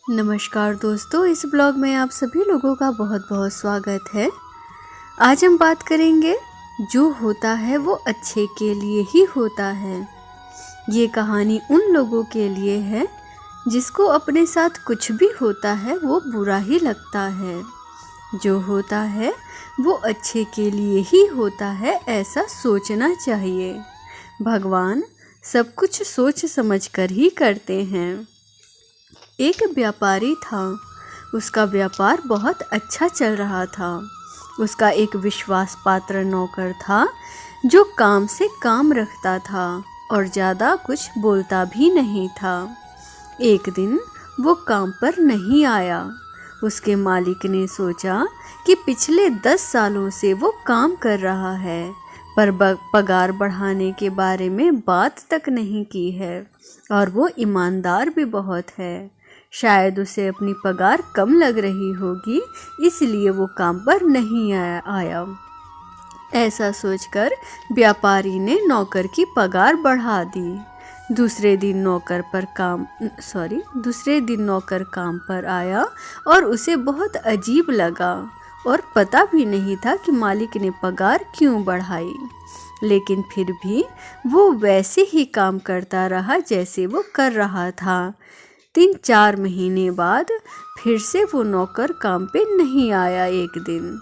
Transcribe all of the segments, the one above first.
नमस्कार दोस्तों, इस ब्लॉग में आप सभी लोगों का बहुत बहुत स्वागत है। आज हम बात करेंगे जो होता है वो अच्छे के लिए ही होता है। ये कहानी उन लोगों के लिए है जिसको अपने साथ कुछ भी होता है वो बुरा ही लगता है। जो होता है वो अच्छे के लिए ही होता है, ऐसा सोचना चाहिए। भगवान सब कुछ सोच समझ कर ही करते हैं। एक व्यापारी था, उसका व्यापार बहुत अच्छा चल रहा था। उसका एक विश्वास पात्र नौकर था जो काम से काम रखता था और ज़्यादा कुछ बोलता भी नहीं था। एक दिन वो काम पर नहीं आया। उसके मालिक ने सोचा कि पिछले 10 सालों से वो काम कर रहा है पर पगार बढ़ाने के बारे में बात तक नहीं की है, और वो ईमानदार भी बहुत है। शायद उसे अपनी पगार कम लग रही होगी, इसलिए वो काम पर नहीं आया। ऐसा सोचकर व्यापारी ने नौकर की पगार बढ़ा दी। दूसरे दिन नौकर काम पर आया और उसे बहुत अजीब लगा और पता भी नहीं था कि मालिक ने पगार क्यों बढ़ाई। लेकिन फिर भी वो वैसे ही काम करता रहा जैसे वो कर रहा था। 3-4 महीने बाद फिर से वो नौकर काम पे नहीं आया। एक दिन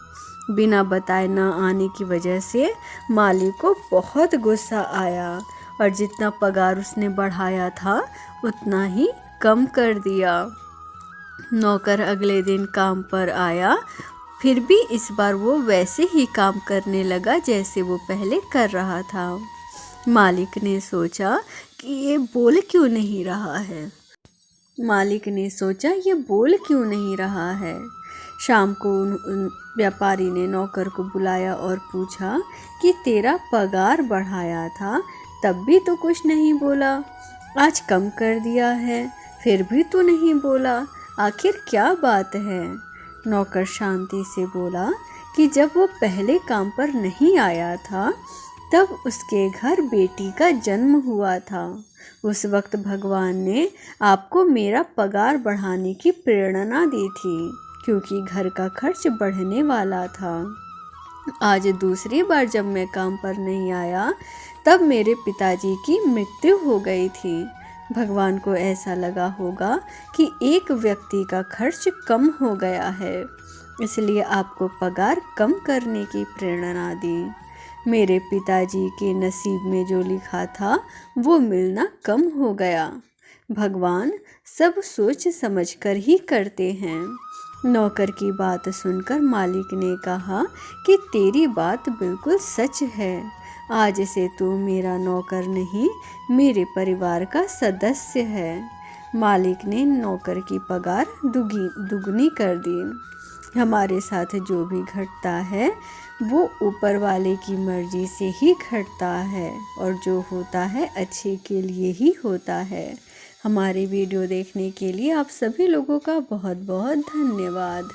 बिना बताए न आने की वजह से मालिक को बहुत गुस्सा आया और जितना पगार उसने बढ़ाया था उतना ही कम कर दिया। नौकर अगले दिन काम पर आया, फिर भी इस बार वो वैसे ही काम करने लगा जैसे वो पहले कर रहा था। मालिक ने सोचा कि ये बोल क्यों नहीं रहा है। शाम को उन व्यापारी ने नौकर को बुलाया और पूछा कि तेरा पगार बढ़ाया था, तब भी तो कुछ नहीं बोला। आज कम कर दिया है, फिर भी तू नहीं बोला, आखिर क्या बात है? नौकर शांति से बोला कि जब वो पहले काम पर नहीं आया था तब उसके घर बेटी का जन्म हुआ था। उस वक्त भगवान ने आपको मेरा पगार बढ़ाने की प्रेरणा दी थी, क्योंकि घर का खर्च बढ़ने वाला था। आज दूसरी बार जब मैं काम पर नहीं आया तब मेरे पिताजी की मृत्यु हो गई थी। भगवान को ऐसा लगा होगा कि एक व्यक्ति का खर्च कम हो गया है, इसलिए आपको पगार कम करने की प्रेरणा दी। मेरे पिताजी के नसीब में जो लिखा था वो मिलना कम हो गया। भगवान सब सोच समझकर ही करते हैं। नौकर की बात सुनकर मालिक ने कहा कि तेरी बात बिल्कुल सच है। आज से तू मेरा नौकर नहीं, मेरे परिवार का सदस्य है। मालिक ने नौकर की पगार दुगनी कर दी। हमारे साथ जो भी घटता है वो ऊपर वाले की मर्जी से ही घटता है, और जो होता है अच्छे के लिए ही होता है। हमारे वीडियो देखने के लिए आप सभी लोगों का बहुत बहुत धन्यवाद।